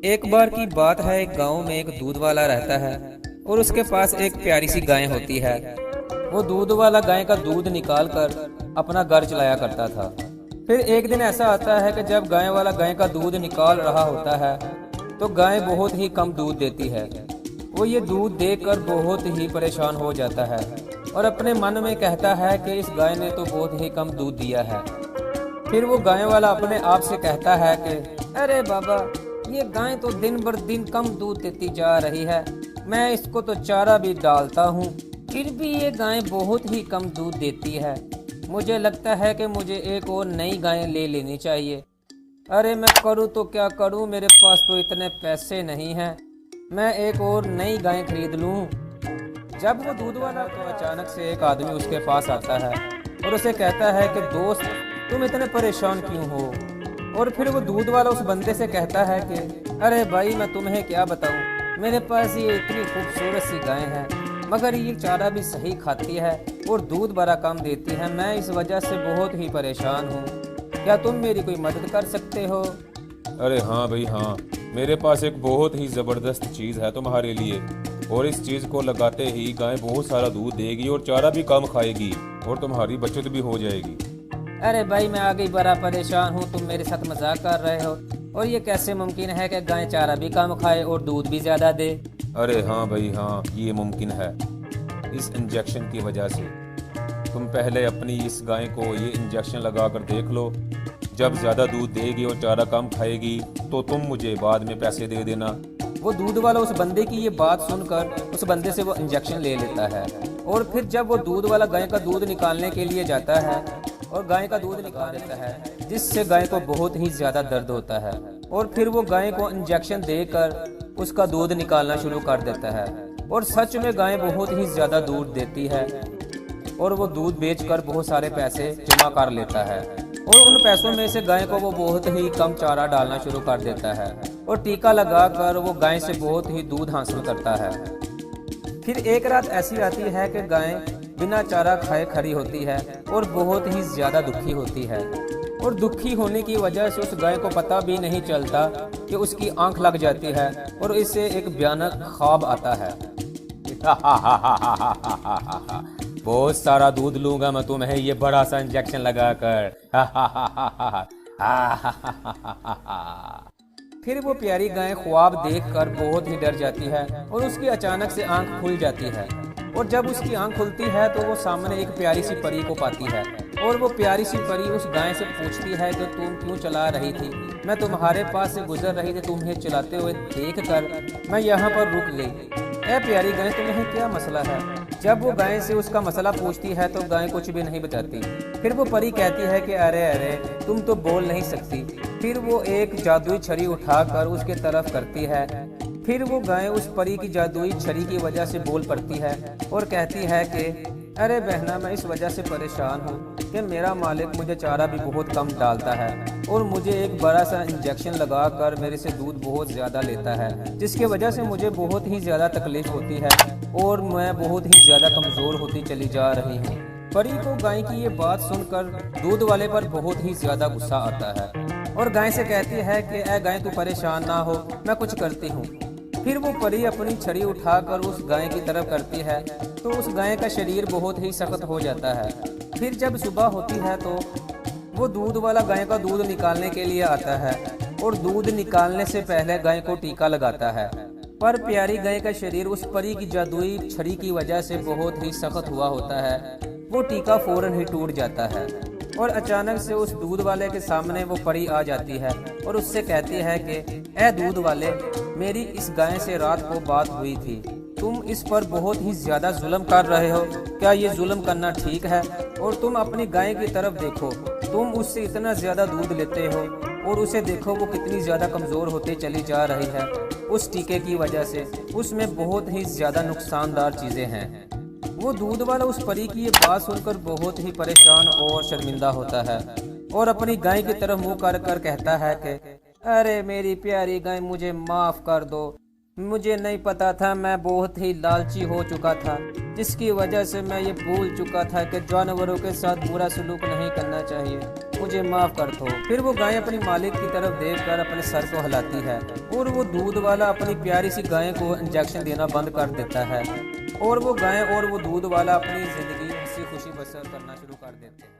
एक बार की बात है, एक गांव में एक दूध वाला रहता है और उसके पास एक प्यारी सी गाय होती है। वो दूध वाला गाय का दूध निकाल कर अपना घर चलाया करता था। फिर एक दिन ऐसा आता है कि जब गाय वाला गाय का दूध निकाल रहा होता है तो गाय बहुत ही कम दूध देती है। वो ये दूध देखकर बहुत ही परेशान हो जाता है और अपने मन में कहता है कि इस गाय ने तो बहुत ही कम दूध दिया है। फिर वो गाय वाला अपने आप से कहता है कि अरे बाबा, ये गाय तो दिन भर दिन कम दूध देती जा रही है। मैं इसको तो चारा भी डालता हूँ, फिर भी ये गाय बहुत ही कम दूध देती है। मुझे लगता है कि मुझे एक और नई गाय ले लेनी चाहिए। अरे मैं करूँ तो क्या करूँ, मेरे पास तो इतने पैसे नहीं हैं। मैं एक और नई गाय खरीद लूँ। जब वो दूध वाला तो अचानक से एक आदमी उसके पास आता है और उसे कहता है कि दोस्त, तुम इतने परेशान क्यों हो। और फिर वो दूध वाला उस बंदे से कहता है कि अरे भाई, मैं तुम्हें क्या बताऊं, मेरे पास ये इतनी खूबसूरत सी गाय है मगर ये चारा भी सही खाती है और दूध बड़ा कम देती है। मैं इस वजह से बहुत ही परेशान हूँ। क्या तुम मेरी कोई मदद कर सकते हो? अरे हाँ भाई हाँ, मेरे पास एक बहुत ही ज़बरदस्त चीज़ है तुम्हारे लिए। और इस चीज़ को लगाते ही गाय बहुत सारा दूध देगी और चारा भी कम खाएगी और तुम्हारी बचत भी हो जाएगी। अरे भाई, मैं आगे बड़ा परेशान हूँ, तुम मेरे साथ मजाक कर रहे हो। और ये कैसे मुमकिन है कि गाय चारा भी कम खाए और दूध भी ज़्यादा दे? अरे हाँ भाई हाँ, ये मुमकिन है इस इंजेक्शन की वजह से। तुम पहले अपनी इस गाय को ये इंजेक्शन लगा कर देख लो। जब ज़्यादा दूध देगी और चारा कम खाएगी तो तुम मुझे बाद में पैसे दे देना। वो दूध वाला उस बंदे की ये बात सुनकर उस बंदे से वो इंजेक्शन ले लेता है। और फिर जब वो दूध वाला गाय का दूध निकालने के लिए जाता है और गाय का दूध निकाल देता है, जिससे गाय को बहुत ही ज़्यादा दर्द होता है। और फिर वो गाय को इंजेक्शन देकर उसका दूध निकालना शुरू कर देता है। और सच में गाय बहुत ही ज़्यादा दूध देती है और वो दूध बेचकर बहुत सारे पैसे जमा कर लेता है। और उन पैसों में से गाय को वो बहुत ही कम चारा डालना शुरू कर देता है और टीका लगाकर वो गाय से बहुत ही दूध हासिल करता है। फिर एक रात ऐसी आती है कि गाय बिना चारा खाए खड़ी होती है और बहुत ही ज़्यादा दुखी होती है। और दुखी होने की वजह से उस गाय को पता भी नहीं चलता कि उसकी आंख लग जाती है और इससे एक भयानक ख्वाब आता है। बहुत सारा दूध लूंगा मैं तुम्हें ये बड़ा सा इंजेक्शन लगाकर। फिर वो प्यारी गाय ख्वाब देखकर बहुत ही डर जाती है और उसकी अचानक से आंख खुल जाती है। और जब उसकी आंख खुलती है तो वो सामने एक प्यारी सी परी को पाती है। और वो प्यारी सी परी उस गाय से पूछती है कि तुम क्यों चला रही थी? मैं तुम्हारे पास से गुजर रही थी, तुम्हें चलाते हुए देखकर मैं यहाँ पर रुक गई। ए प्यारी गाय, तुम्हें क्या मसला है? जब वो गाय से उसका मसला पूछती है तो गाय कुछ भी नहीं बताती। फिर वो परी कहती है कि अरे अरे, तुम तो बोल नहीं सकती। फिर वो एक जादुई छड़ी उठाकर उसके तरफ करती है। फिर वो गाय उस परी की जादुई छड़ी की वजह से बोल पड़ती है और कहती है कि अरे बहना, मैं इस वजह से परेशान हूँ कि मेरा मालिक मुझे चारा भी बहुत कम डालता है और मुझे एक बड़ा सा इंजेक्शन लगाकर मेरे से दूध बहुत ज़्यादा लेता है, जिसकी वजह से मुझे बहुत ही ज़्यादा तकलीफ होती है और मैं बहुत ही ज़्यादा कमज़ोर होती चली जा रही हूँ। परी को गाय की ये बात सुनकर दूध वाले पर बहुत ही ज़्यादा गुस्सा आता है और गाय से कहती है कि ऐ गाय, तू परेशान ना हो, मैं कुछ करती हूँ। फिर वो परी अपनी छड़ी उठाकर उस गाय की तरफ करती है तो उस गाय का शरीर बहुत ही सख्त हो जाता है। फिर जब सुबह होती है तो वो दूध वाला गाय का दूध निकालने के लिए आता है और दूध निकालने से पहले गाय को टीका लगाता है। पर प्यारी गाय का शरीर उस परी की जादुई छड़ी की वजह से बहुत ही सख्त हुआ होता है। वो टीका फौरन ही टूट जाता है और अचानक से उस दूध वाले के सामने वो परी आ जाती है और उससे कहती है कि ए दूध वाले, मेरी इस गाय से रात को बात हुई थी। तुम इस पर बहुत ही ज़्यादा जुल्म कर रहे हो। क्या ये जुल्म करना ठीक है? और तुम अपनी गाय की तरफ देखो, तुम उससे इतना ज़्यादा दूध लेते हो और उसे देखो वो कितनी ज़्यादा कमज़ोर होती चली जा रही है उस टीके की वजह से। उसमें बहुत ही ज़्यादा नुकसानदार चीज़ें हैं। वो दूध वाला उस परी की ये बात सुनकर बहुत ही परेशान और शर्मिंदा होता है और अपनी गाय की तरफ मुंह कर कर कहता है कि अरे मेरी प्यारी गाय, मुझे माफ़ कर दो। मुझे नहीं पता था, मैं बहुत ही लालची हो चुका था, जिसकी वजह से मैं ये भूल चुका था कि जानवरों के साथ बुरा सलूक नहीं करना चाहिए। मुझे माफ़ कर दो। फिर वो गाय अपनी मालिक की तरफ देखकर अपने सर को हिलाती है और वो दूध वाला अपनी प्यारी सी गाय को इंजेक्शन देना बंद कर देता है और वो गाय और वो दूध वाला अपनी ज़िंदगी हंसी खुशी बसर करना शुरू कर देते हैं।